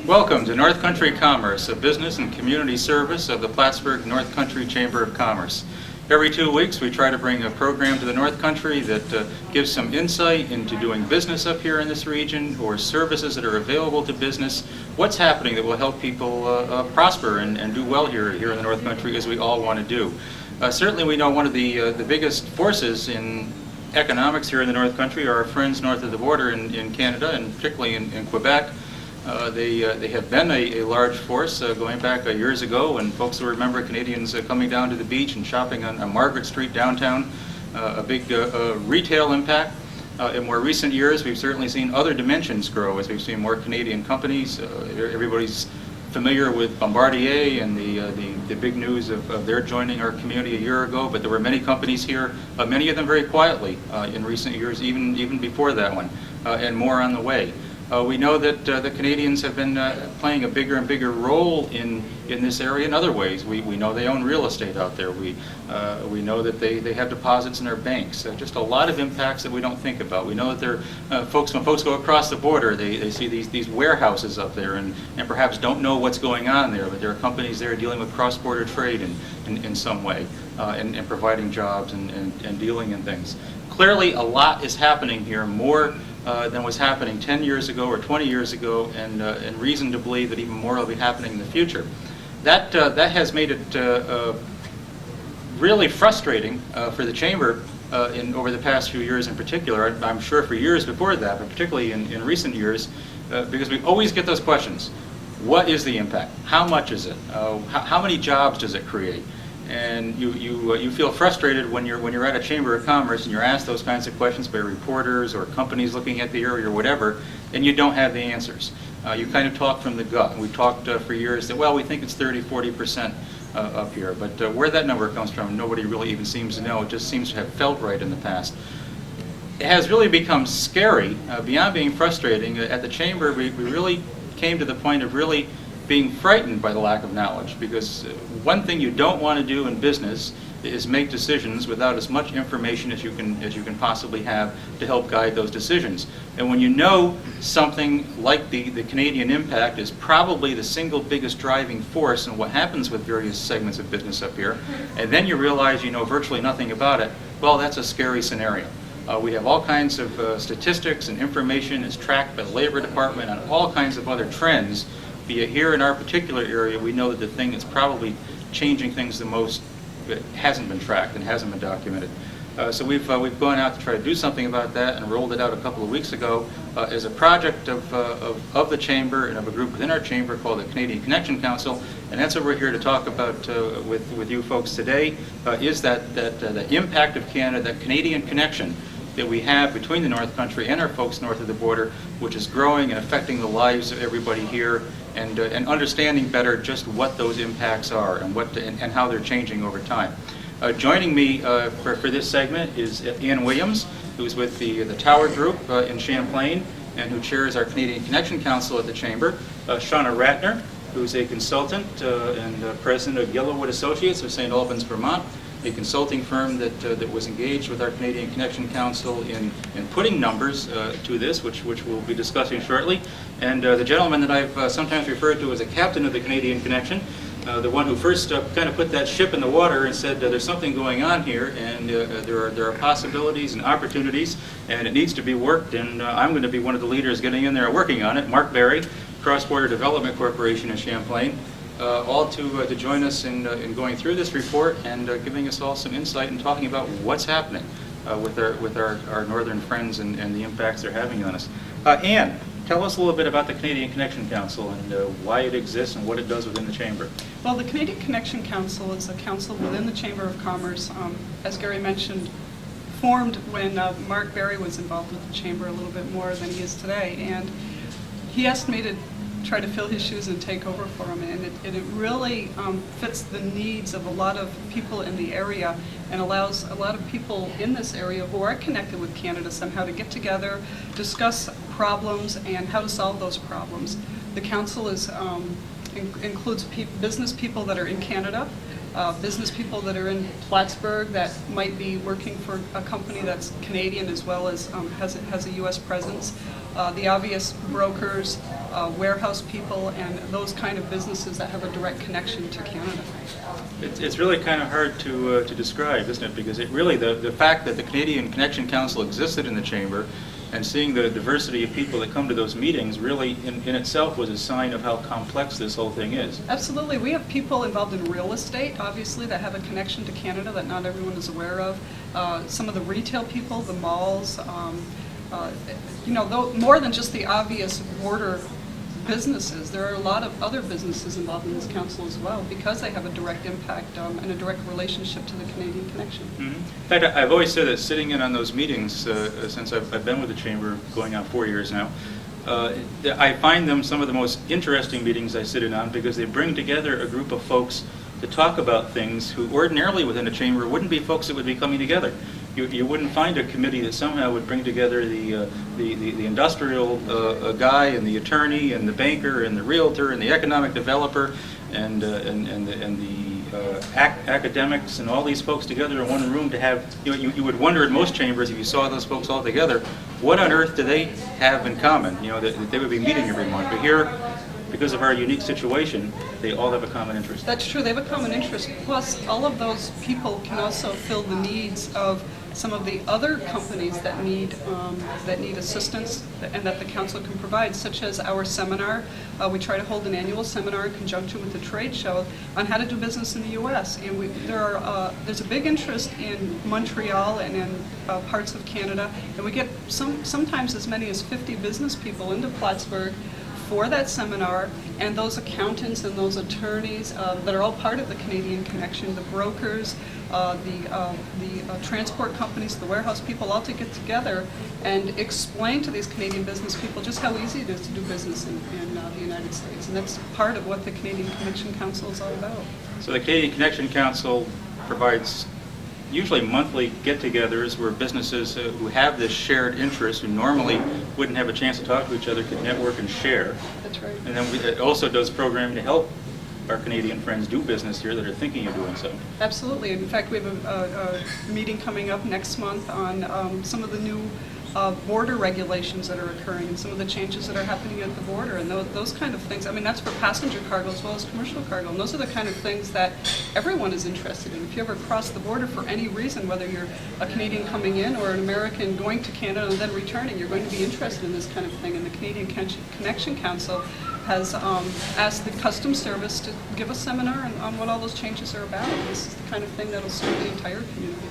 Welcome to North Country Commerce, a business and community service of the Plattsburgh North Country Chamber of Commerce. Every 2 weeks we try to bring a program to the North Country that gives some insight into doing business up here in this region, or services that are available to business, what's happening that will help people prosper and do well here in the North Country, as we all want to do. Certainly we know one of the biggest forces in economics here in the North Country are our friends north of the border in Canada, and particularly in Quebec. They have been a large force going back years ago, and folks will remember Canadians coming down to the beach and shopping on Margaret Street downtown, a big retail impact. In more recent years, we've certainly seen other dimensions grow as we've seen more Canadian companies. Everybody's familiar with Bombardier and the big news of their joining our community a year ago, but there were many companies here, many of them very quietly in recent years, even before that one, and more on the way. We know that the Canadians have been playing a bigger and bigger role in this area in other ways. We know they own real estate out there. We know that they have deposits in their banks. Just a lot of impacts that we don't think about. We know that when folks go across the border, they see these warehouses up there and perhaps don't know what's going on there, but there are companies there dealing with cross-border trade in some way and providing jobs and dealing in things. Clearly, a lot is happening here, more than was happening 10 years ago or 20 years ago, and reason to believe that even more will be happening in the future. That has made it really frustrating for the Chamber over the past few years in particular. I'm sure for years before that, but particularly in recent years, because we always get those questions. What is the impact? How much is it? How many jobs does it create? And you feel frustrated when you're at a Chamber of Commerce and you're asked those kinds of questions by reporters or companies looking at the area or whatever, and you don't have the answers. You kind of talk from the gut. We've talked for years that, well, we think it's 30-40% up here, but where that number comes from, nobody really even seems to know. It just seems to have felt right in the past. It has really become scary, beyond being frustrating. At the Chamber, we really came to the point of really being frightened by the lack of knowledge, because one thing you don't want to do in business is make decisions without as much information as you can possibly have to help guide those decisions. And when you know something like the Canadian impact is probably the single biggest driving force in what happens with various segments of business up here, and then you realize you know virtually nothing about it, well, that's a scary scenario. We have all kinds of statistics and information is tracked by the Labor Department on all kinds of other trends. Be it here in our particular area, we know that the thing that's probably changing things the most hasn't been tracked and hasn't been documented. So we've gone out to try to do something about that and rolled it out a couple of weeks ago as a project of the Chamber and of a group within our Chamber called the Canadian Connection Council, and that's what we're here to talk about with you folks today, is that the impact of Canada, that Canadian connection that we have between the North Country and our folks north of the border, which is growing and affecting the lives of everybody here, and understanding better just what those impacts are and how they're changing over time. Joining me for this segment is Ian Williams, who's with the Tower Group in Champlain and who chairs our Canadian Connection Council at the Chamber. Shauna Ratner, who's a consultant and president of Yellowwood Associates of St. Albans, Vermont, a consulting firm that was engaged with our Canadian Connection Council in putting numbers to this, which we'll be discussing shortly. And the gentleman that I've sometimes referred to as a captain of the Canadian Connection, the one who first kind of put that ship in the water and said there's something going on here, and there are possibilities and opportunities, and it needs to be worked, and I'm going to be one of the leaders getting in there and working on it. Mark Berry, Cross-Border Development Corporation in Champlain, all to join us in going through this report and giving us all some insight and talking about what's happening with our northern friends and the impacts they're having on us. Anne, tell us a little bit about the Canadian Connection Council and why it exists and what it does within the Chamber. Well, the Canadian Connection Council is a council within the Chamber of Commerce, as Gary mentioned, formed when Mark Berry was involved with the Chamber a little bit more than he is today, and he asked me to try to fill his shoes and take over for him, and it really fits the needs of a lot of people in the area and allows a lot of people in this area who are connected with Canada somehow to get together, discuss problems and how to solve those problems. The council includes business people that are in Canada, business people that are in Plattsburgh that might be working for a company that's Canadian as well as has a U.S. presence. the obvious brokers, warehouse people, and those kind of businesses that have a direct connection to Canada. It's really kind of hard to describe, isn't it? Because the fact that the Canadian Connection Council existed in the Chamber and seeing the diversity of people that come to those meetings really in itself was a sign of how complex this whole thing is. Absolutely. We have people involved in real estate, obviously, that have a connection to Canada that not everyone is aware of. Some of the retail people, the malls, more than just the obvious border businesses. There are a lot of other businesses involved in this council as well because they have a direct impact and a direct relationship to the Canadian Connection. Mm-hmm. In fact, I've always said that sitting in on those meetings since I've been with the Chamber going on 4 years now, I find them some of the most interesting meetings I sit in on because they bring together a group of folks to talk about things who ordinarily within a Chamber wouldn't be folks that would be coming together. You wouldn't find a committee that somehow would bring together the industrial guy and the attorney and the banker and the realtor and the economic developer and the academics and all these folks together in one room to have. You would wonder in most chambers if you saw those folks all together, what on earth do they have in common? That they would be meeting every month. But here, because of our unique situation, they all have a common interest. That's true. They have a common interest. Plus, all of those people can also fill the needs of some of the other companies that need assistance and that the council can provide, such as our seminar. We try to hold an annual seminar in conjunction with the trade show on how to do business in the U.S. And there's a big interest in Montreal and in parts of Canada, and we get sometimes as many as 50 business people into Plattsburgh for that seminar, and those accountants and those attorneys that are all part of the Canadian Connection, the brokers, the transport companies, the warehouse people, all to get together and explain to these Canadian business people just how easy it is to do business in the United States. And that's part of what the Canadian Connection Council is all about. So the Canadian Connection Council provides usually monthly get-togethers where businesses who have this shared interest, who normally wouldn't have a chance to talk to each other, could network and share. That's right. And then it also does programming to help our Canadian friends do business here that are thinking of doing so. Absolutely. In fact, we have a meeting coming up next month on some of the new border regulations that are occurring and some of the changes that are happening at the border and those kind of things. I mean, that's for passenger cargo as well as commercial cargo. And those are the kind of things that everyone is interested in. If you ever cross the border for any reason, whether you're a Canadian coming in or an American going to Canada and then returning, you're going to be interested in this kind of thing. And the Canadian Connection Council has asked the Customs Service to give a seminar on what all those changes are about. And this is the kind of thing that will serve the entire community.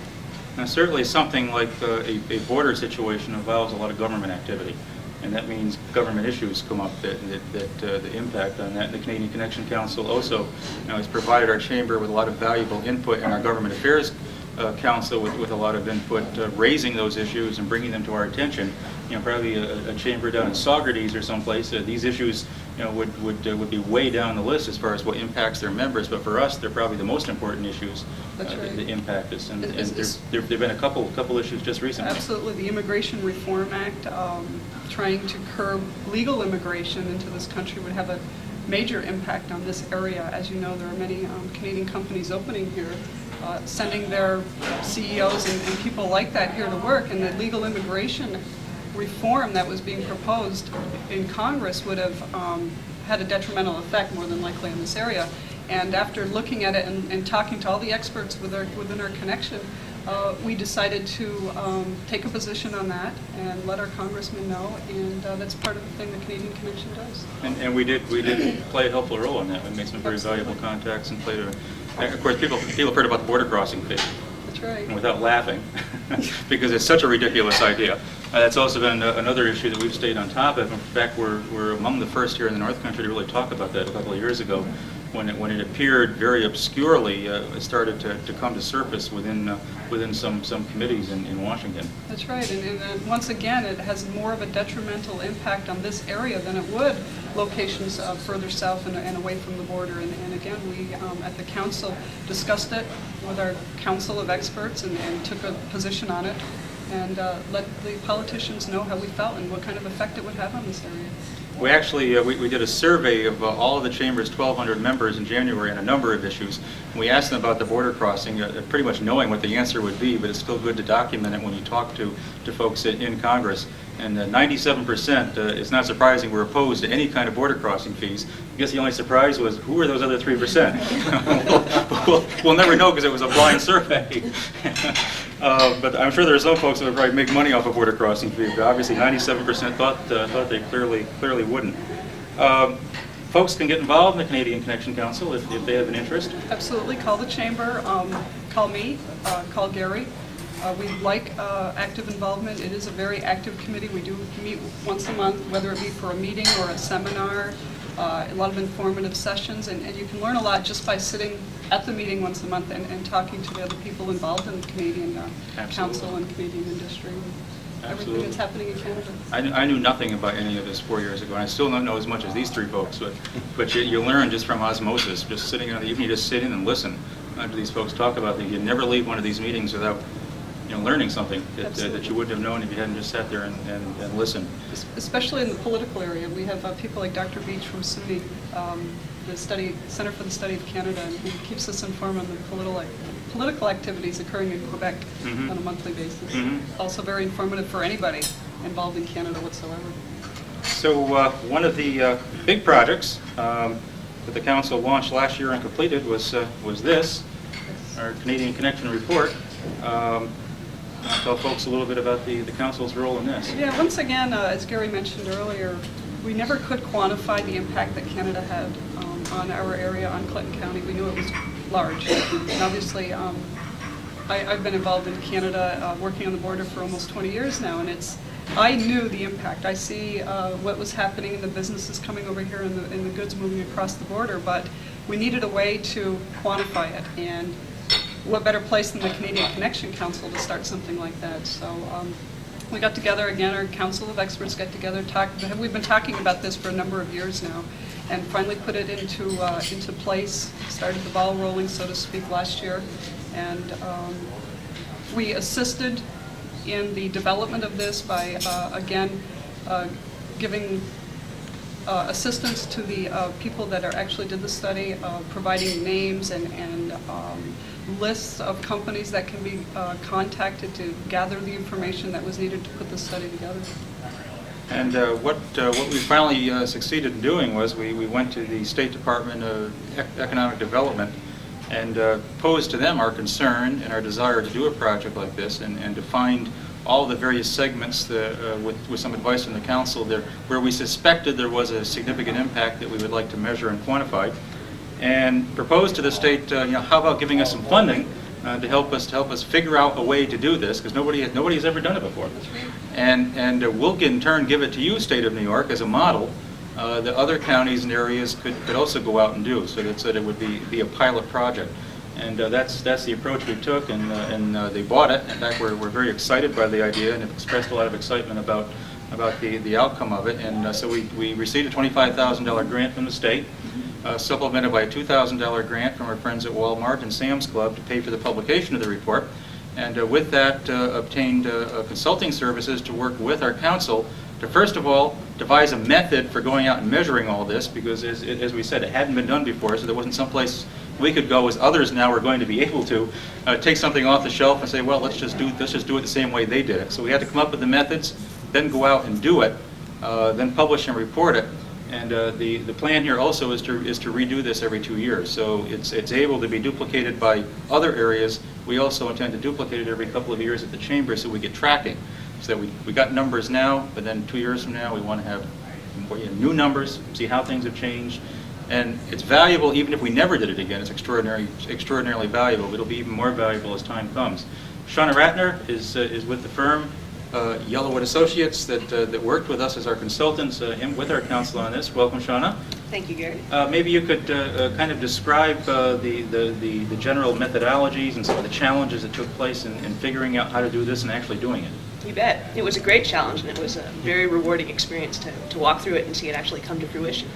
Now, certainly something like a border situation involves a lot of government activity, and that means government issues come up that the impact on that. And the Canadian Connection Council also has provided our chamber with a lot of valuable input, and our Government Affairs Council with a lot of input, raising those issues and bringing them to our attention. Probably a chamber down in Saugerties or someplace, these issues would be way down the list as far as what impacts their members, but for us, they're probably the most important issues That's right. that impact us. And there've been a couple issues just recently. Absolutely. The Immigration Reform Act, trying to curb legal immigration into this country, would have a major impact on this area. As you know, there are many Canadian companies opening here, sending their CEOs and people like that here to work, and the legal immigration reform that was being proposed in Congress would have had a detrimental effect more than likely in this area. And after looking at it and talking to all the experts within our connection, we decided to take a position on that and let our congressmen know, and that's part of the thing the Canadian Connection does. And we did play a helpful role in that. We made some very valuable contacts and played of course, people have heard about the border crossing fee. That's right. And without laughing, because it's such a ridiculous idea. That's also been another issue that we've stayed on top of. In fact, we're among the first here in the North Country to really talk about that a couple of years ago. When it appeared very obscurely, it started to come to surface within some committees in Washington. That's right, and once again, it has more of a detrimental impact on this area than it would locations further south and away from the border. And again, we at the council discussed it with our council of experts and took a position on it, and let the politicians know how we felt and what kind of effect it would have on this area. We actually we did a survey of all of the Chamber's 1,200 members in January on a number of issues. And we asked them about the border crossing, pretty much knowing what the answer would be, but it's still good to document it when you talk to folks in Congress. And 97%, it's not surprising, were opposed to any kind of border crossing fees. I guess the only surprise was, who are those other 3%? We'll never know because it was a blind survey. But I'm sure there are some folks that would probably make money off a border crossing fee, but obviously 97% thought they clearly wouldn't. Folks can get involved in the Canadian Connection Council if they have an interest. Absolutely. Call the Chamber, call me, call Gary. We like active involvement. It is a very active committee. We do meet once a month, whether it be for a meeting or a seminar, a lot of informative sessions, and you can learn a lot just by sitting at the meeting once a month and talking to the other people involved in the Canadian Council and Canadian industry. Everything that's happening in Canada. I knew nothing about any of this 4 years ago, and I still don't know as much as these three folks, but you learn just from osmosis, just sitting in the evening, just sit in and listen to these folks talk about things. You never leave one of these meetings without learning something that you wouldn't have known if you hadn't just sat there and listened. Especially in the political area. We have people like Dr. Beach from SUNY, the Center for the Study of Canada, and he keeps us informed on the political activities occurring in Quebec on a monthly basis. Also very informative for anybody involved in Canada whatsoever. So one of the big projects that the Council launched last year and completed was this, our Canadian Connection Report. I'll tell folks a little bit about the Council's role in this. Yeah, once again, as Gary mentioned earlier, we never could quantify the impact that Canada had on our area, on Clinton County. We knew it was large. And obviously, I've been involved in Canada, working on the border for almost 20 years now, and I knew the impact. I see what was happening in the businesses coming over here and the goods moving across the border, but we needed a way to quantify it. And what better place than the Canadian Connection Council to start something like that? So we got together again, our council of experts got together, we've been talking about this for a number of years now, and finally put it into place, started the ball rolling, so to speak, last year. And we assisted in the development of this by, again, giving assistance to the people that actually did the study, providing names and lists of companies that can be contacted to gather the information that was needed to put the study together. And what we finally succeeded in doing was we went to the State Department of Economic Development and posed to them our concern and our desire to do a project like this and to find all the various segments with some advice from the Council there where we suspected there was a significant impact that we would like to measure and quantify, and proposed to the state, how about giving us some funding to help us figure out a way to do this, because nobody has ever done it before, and we'll in turn give it to you, State of New York, as a model that other counties and areas could also go out and do, so that it would be a pilot project. And that's the approach we took, and they bought it. In fact, we're very excited by the idea and have expressed a lot of excitement about the outcome of it. And so we received a $25,000 grant from the state, supplemented by a $2,000 grant from our friends at Walmart and Sam's Club to pay for the publication of the report. And with that, obtained consulting services to work with our council to, first of all, devise a method for going out and measuring all this, because as we said, it hadn't been done before, so there wasn't some place we could go, as others now are going to be able to, take something off the shelf and say, well, let's just do it the same way they did it. So we had to come up with the methods, then go out and do it, then publish and report it. And the plan here also is to redo this every 2 years. So it's able to be duplicated by other areas. We also intend to duplicate it every couple of years at the Chamber so we get tracking. So that we got numbers now, but then 2 years from now we want to have new numbers, see how things have changed. And it's valuable even if we never did it again. It's extraordinarily valuable, but it'll be even more valuable as time comes. Shauna Ratner is with the firm Yellowwood Associates that worked with us as our consultants with our council on this. Welcome, Shauna. Thank you, Gary. Maybe you could kind of describe the general methodologies and some of the challenges that took place in figuring out how to do this and actually doing it. You bet. It was a great challenge, and it was a very rewarding experience to walk through it and see it actually come to fruition.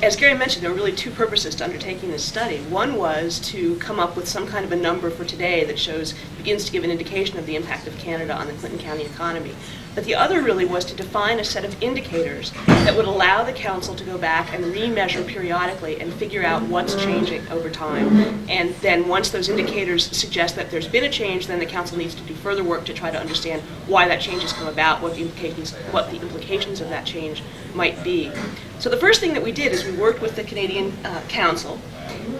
as Gary mentioned, there were really two purposes to undertaking this study. One was to come up with some kind of a number for today that begins to give an indication of the impact of Canada on the Clinton County economy. But the other really was to define a set of indicators that would allow the council to go back and remeasure periodically and figure out what's changing over time. And then once those indicators suggest that there's been a change, then the council needs to do further work to try to understand why that change has come about, what the implications of that change might be. So the first thing that we did is we worked with the Canadian Council,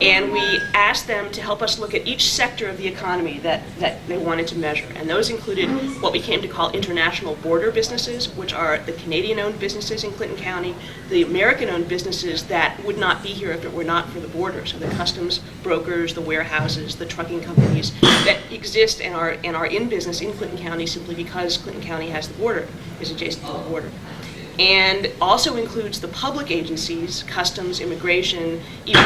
and we asked them to help us look at each sector of the economy that they wanted to measure. And those included what we came to call international border businesses, which are the Canadian-owned businesses in Clinton County, the American-owned businesses that would not be here if it were not for the border. So the customs brokers, the warehouses, the trucking companies that exist and are in business in Clinton County simply because Clinton County has the border, is adjacent to the border. And also includes the public agencies, customs, immigration, even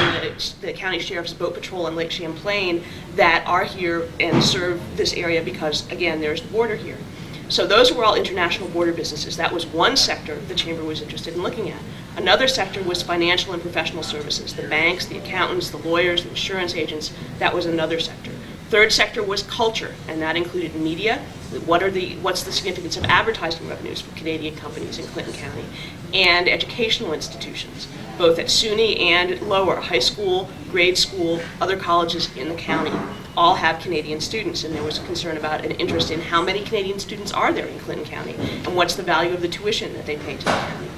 the county sheriff's boat patrol on Lake Champlain that are here and serve this area because, again, there's the border here. So those were all international border businesses. That was one sector the Chamber was interested in looking at. Another sector was financial and professional services, the banks, the accountants, the lawyers, the insurance agents. That was another sector. Third sector was culture, and that included media. What's the significance of advertising revenues for Canadian companies in Clinton County? And educational institutions, both at SUNY and lower, high school, grade school, other colleges in the county, all have Canadian students, and there was a concern about an interest in how many Canadian students are there in Clinton County, and what's the value of the tuition that they pay to the county.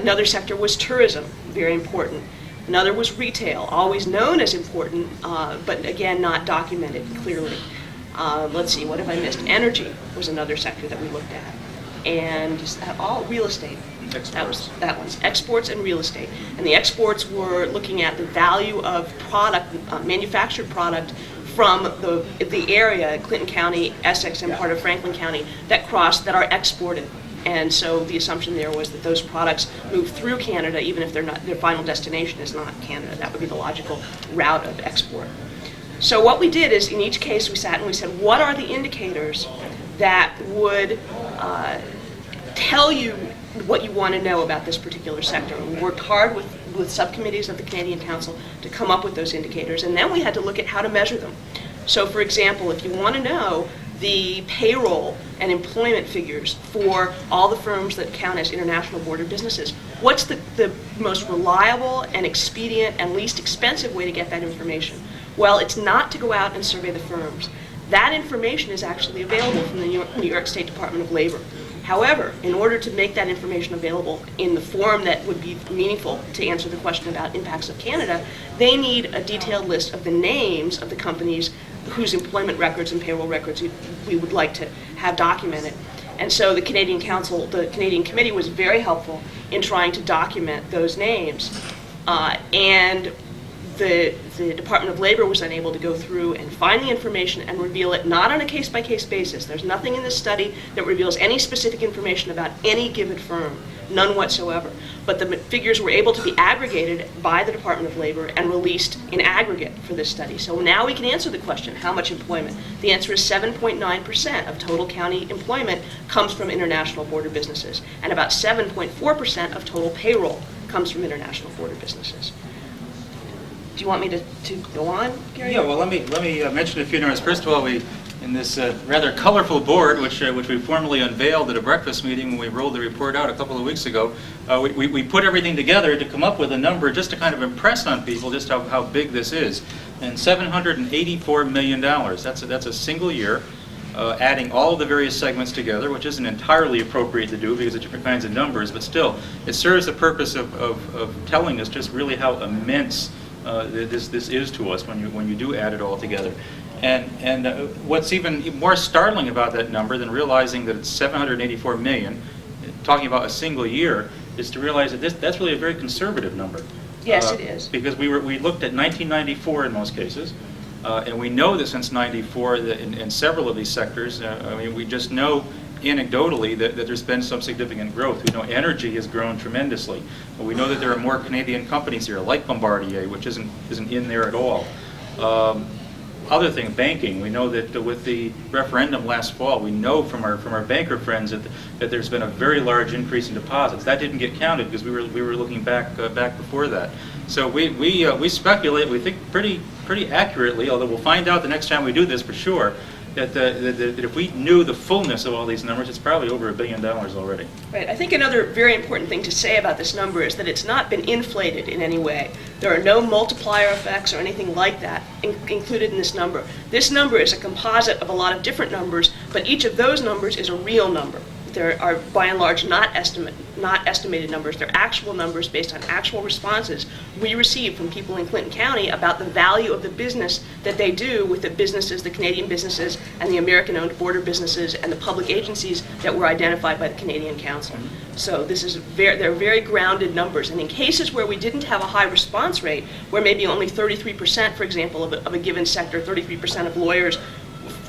Another sector was tourism, very important. Another was retail, always known as important, but again, not documented clearly. Let's see, what have I missed? Energy was another sector that we looked at. And all real estate. Exports. That one's exports and real estate. And the exports were looking at the value of product, manufactured product from the area, Clinton County, Essex, and part of Franklin County, that are exported. And so the assumption there was that those products move through Canada, even if their final destination is not Canada. That would be the logical route of export. So what we did is, in each case, we sat and we said, what are the indicators that would tell you what you want to know about this particular sector? And we worked hard with subcommittees of the Canadian Council to come up with those indicators, and then we had to look at how to measure them. So, for example, if you want to know the payroll and employment figures for all the firms that count as international border businesses, what's the most reliable and expedient and least expensive way to get that information? Well, it's not to go out and survey the firms. That information is actually available from the New York State Department of Labor. However, in order to make that information available in the form that would be meaningful to answer the question about impacts of Canada, they need a detailed list of the names of the companies whose employment records and payroll records we would like to have documented. And so the Canadian Council, the Canadian Committee, was very helpful in trying to document those names. And the Department of Labor was unable to go through and find the information and reveal it, not on a case-by-case basis. There's nothing in this study that reveals any specific information about any given firm, none whatsoever. But the figures were able to be aggregated by the Department of Labor and released in aggregate for this study. So now we can answer the question, how much employment? The answer is 7.9% of total county employment comes from international border businesses, and about 7.4% of total payroll comes from international border businesses. Do you want me to go on, Gary? Yeah, well, let me mention a few numbers. First of all, we, in this rather colorful board, which we formally unveiled at a breakfast meeting when we rolled the report out a couple of weeks ago, we put everything together to come up with a number just to kind of impress on people just how big this is. And $784 million, that's a single year, adding all of the various segments together, which isn't entirely appropriate to do because of different kinds of numbers, but still, it serves the purpose of telling us just really how immense this is to us when you do add it all together. And what's even more startling about that number than realizing that it's 784 million, talking about a single year, is to realize that that's really a very conservative number. Yes, it is. Because we looked at 1994 in most cases, and we know that since '94 that in several of these sectors, we just know anecdotally that there's been some significant growth. We know energy has grown tremendously. We know that there are more Canadian companies here, like Bombardier, which isn't in there at all. other thing, banking. We know that with the referendum last fall, we know from our banker friends that there's been a very large increase in deposits. That didn't get counted because we were looking back before that. So we speculate, we think pretty accurately, although we'll find out the next time we do this for sure, that if we knew the fullness of all these numbers, it's probably over $1 billion already. Right. I think another very important thing to say about this number is that it's not been inflated in any way. There are no multiplier effects or anything like that included in this number. This number is a composite of a lot of different numbers, but each of those numbers is a real number. There are, by and large, not estimated numbers. They're actual numbers based on actual responses we received from people in Clinton County about the value of the business that they do with the businesses, the Canadian businesses, and the American-owned border businesses, and the public agencies that were identified by the Canadian Council. So they're very grounded numbers. And in cases where we didn't have a high response rate, where maybe only 33%, for example, of a given sector, 33% of lawyers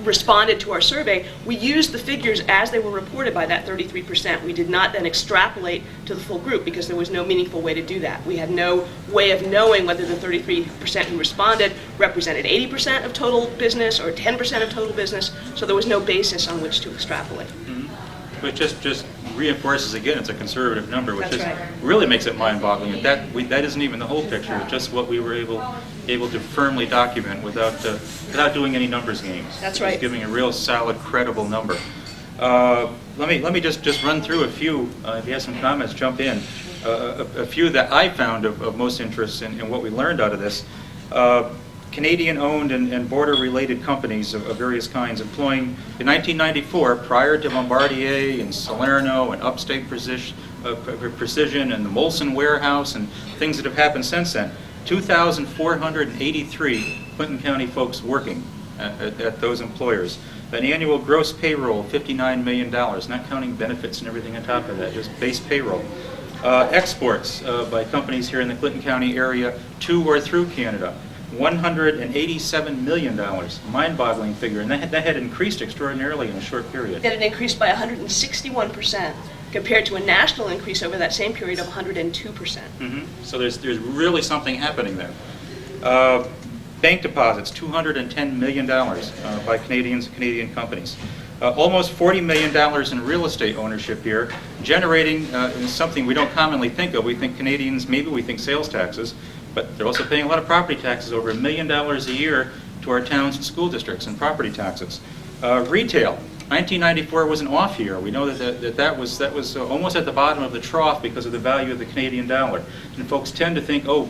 responded to our survey, we used the figures as they were reported by that 33%. We did not then extrapolate to the full group because there was no meaningful way to do that. We had no way of knowing whether the 33% who responded represented 80% of total business or 10% of total business, so there was no basis on which to extrapolate. Mm-hmm. But just reinforces again, it's a conservative number, which That's right. Really makes it mind-boggling. That isn't even the whole picture. It's just what we were able to firmly document without doing any numbers games. That's right. Just giving a real solid, credible number. Let me just run through a few. If you have some comments, jump in. A few that I found of most interest in what we learned out of this. Canadian-owned and border-related companies of various kinds employing, in 1994, prior to Bombardier and Salerno and Upstate Precision and the Molson Warehouse and things that have happened since then, 2,483 Clinton County folks working at those employers. An annual gross payroll of $59 million, not counting benefits and everything on top of that, just base payroll. Exports by companies here in the Clinton County area to or through Canada. $187 million, mind-boggling figure, and that had increased extraordinarily in a short period. That had increased by 161% compared to a national increase over that same period of 102%. Mm-hmm. So there's really something happening there. Bank deposits, $210 million by Canadian companies. Almost $40 million in real estate ownership here, generating something we don't commonly think of. We think Canadians, maybe we think sales taxes, but they're also paying a lot of property taxes, over $1 million a year to our towns and school districts in property taxes. Retail, 1994 was an off year. We know that was almost at the bottom of the trough because of the value of the Canadian dollar. And folks tend to think, oh,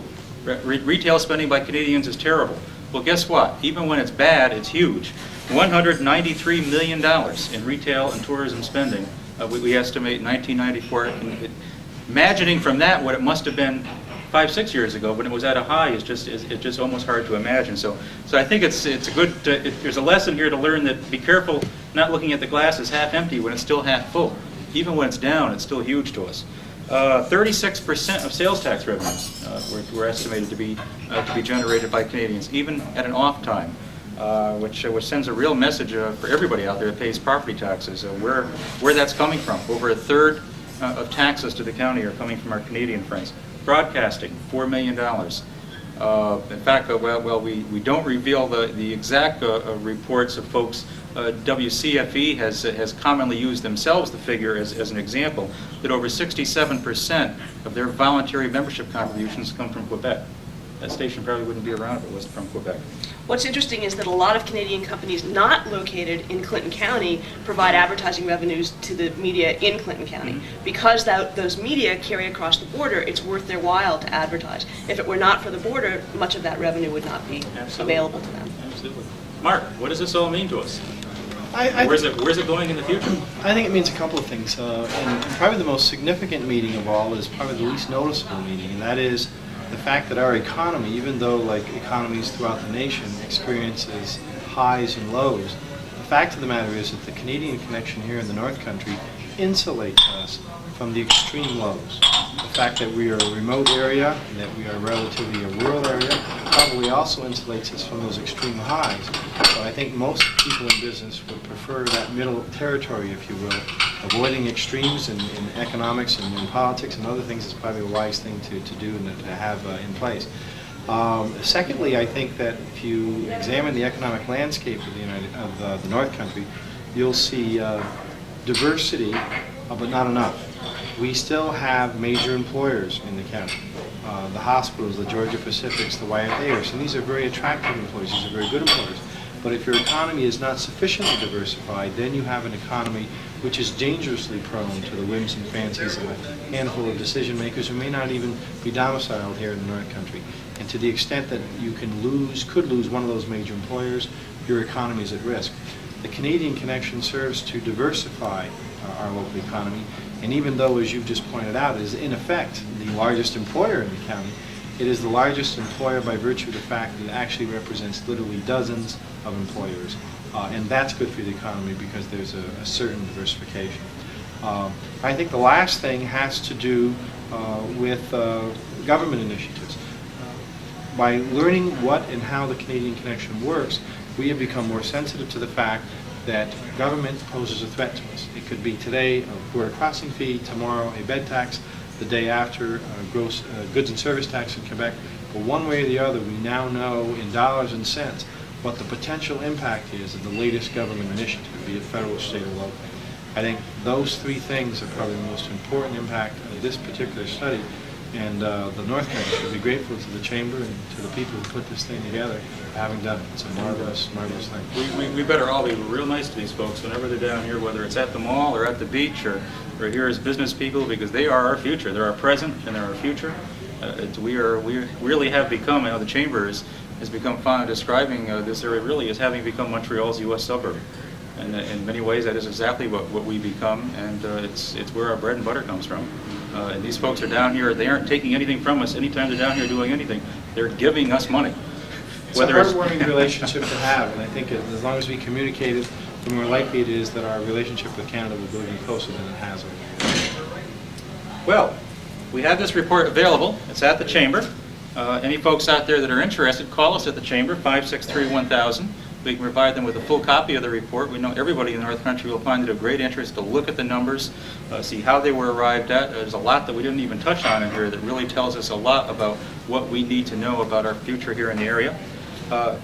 retail spending by Canadians is terrible. Well, guess what? Even when it's bad, it's huge. $193 million in retail and tourism spending, we estimate in 1994. Imagining from that what it must have been 5-6 years ago when it was at a high is just almost hard to imagine. So I think it's a good. There's a lesson here to learn that be careful not looking at the glass as half empty when it's still half full. Even when it's down, it's still huge to us. 36% of sales tax revenues were estimated to be generated by Canadians, even at an off time, which sends a real message for everybody out there that pays property taxes, where that's coming from. Over a third of taxes to the county are coming from our Canadian friends. Broadcasting, $4 million. In fact, we don't reveal the exact reports of folks. WCFE has commonly used themselves the figure as an example, that over 67% of their voluntary membership contributions come from Quebec. That station probably wouldn't be around if it wasn't from Quebec. What's interesting is that a lot of Canadian companies not located in Clinton County provide advertising revenues to the media in Clinton County. Mm-hmm. Because those media carry across the border, it's worth their while to advertise. If it were not for the border, much of that revenue would not be available to them. Absolutely. Mark, what does this all mean to us? Where's it going in the future? I think it means a couple of things. And probably the most significant meaning of all is probably the least noticeable meaning, and that is the fact that our economy, even though like economies throughout the nation experiences highs and lows, the fact of the matter is that the Canadian connection here in the North Country insulates us from the extreme lows. The fact that we are a remote area, and that we are relatively a rural area, probably also insulates us from those extreme highs. So I think most people in business would prefer that middle territory, if you will. Avoiding extremes in economics and in politics and other things is probably a wise thing to do and to have in place. Secondly, I think that if you examine the economic landscape of the North Country, you'll see diversity, but not enough. We still have major employers in the county. The hospitals, the Georgia Pacifics, the Wyatt Ayers, and these are very attractive employers, these are very good employers. But if your economy is not sufficiently diversified, then you have an economy which is dangerously prone to the whims and fancies of a handful of decision makers who may not even be domiciled here in the North Country. And to the extent that you could lose one of those major employers, your economy is at risk. The Canadian connection serves to diversify our local economy, and even though, as you've just pointed out, it is in effect the largest employer in the county, it is the largest employer by virtue of the fact that it actually represents literally dozens of employers. And that's good for the economy because there's a certain diversification. I think the last thing has to do with government initiatives. By learning what and how the Canadian connection works, we have become more sensitive to the fact that government poses a threat to us. It could be today a border crossing fee, tomorrow a bed tax, the day after gross goods and service tax in Quebec. But one way or the other, we now know in dollars and cents what the potential impact is of the latest government initiative, be it federal, state, or local. I think those three things are probably the most important impact of this particular study. And the North Country should be grateful to the Chamber and to the people who put this thing together for having done it. It's a marvelous, marvelous thing. We better all be real nice to these folks whenever they're down here, whether it's at the mall or at the beach or here as business people, because they are our future. They're our present and they're our future. We really have become, the Chamber has become fond of describing this area really as having become Montreal's U.S. suburb. And in many ways, that is exactly what we become, and it's where our bread and butter comes from. And these folks are down here, they aren't taking anything from us anytime they're down here doing anything. They're giving us money. It's a heartwarming relationship to have, and I think as long as we communicate it, the more likely it is that our relationship with Canada will go even closer than it has over. Well, we have this report available. It's at the Chamber. Any folks out there that are interested, call us at the Chamber, 563-1000. We can provide them with a full copy of the report. We know everybody in the North Country will find it of great interest to look at the numbers, see how they were arrived at. There's a lot that we didn't even touch on in here that really tells us a lot about what we need to know about our future here in the area.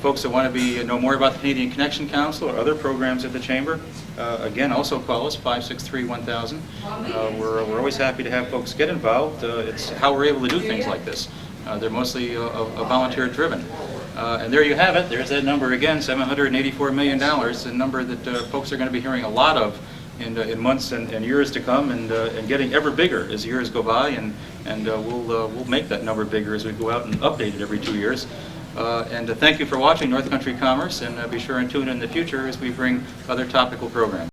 Folks that want to know more about the Canadian Connection Council or other programs at the Chamber, again, also call us, 563-1000. We're always happy to have folks get involved. It's how we're able to do things like this. They're mostly volunteer-driven. And there you have it. There's that number again, $784 million, a number that folks are going to be hearing a lot of in months and years to come, and getting ever bigger as years go by. And we'll make that number bigger as we go out and update it every 2 years. And thank you for watching North Country Commerce, and be sure and tune in the future as we bring other topical programs.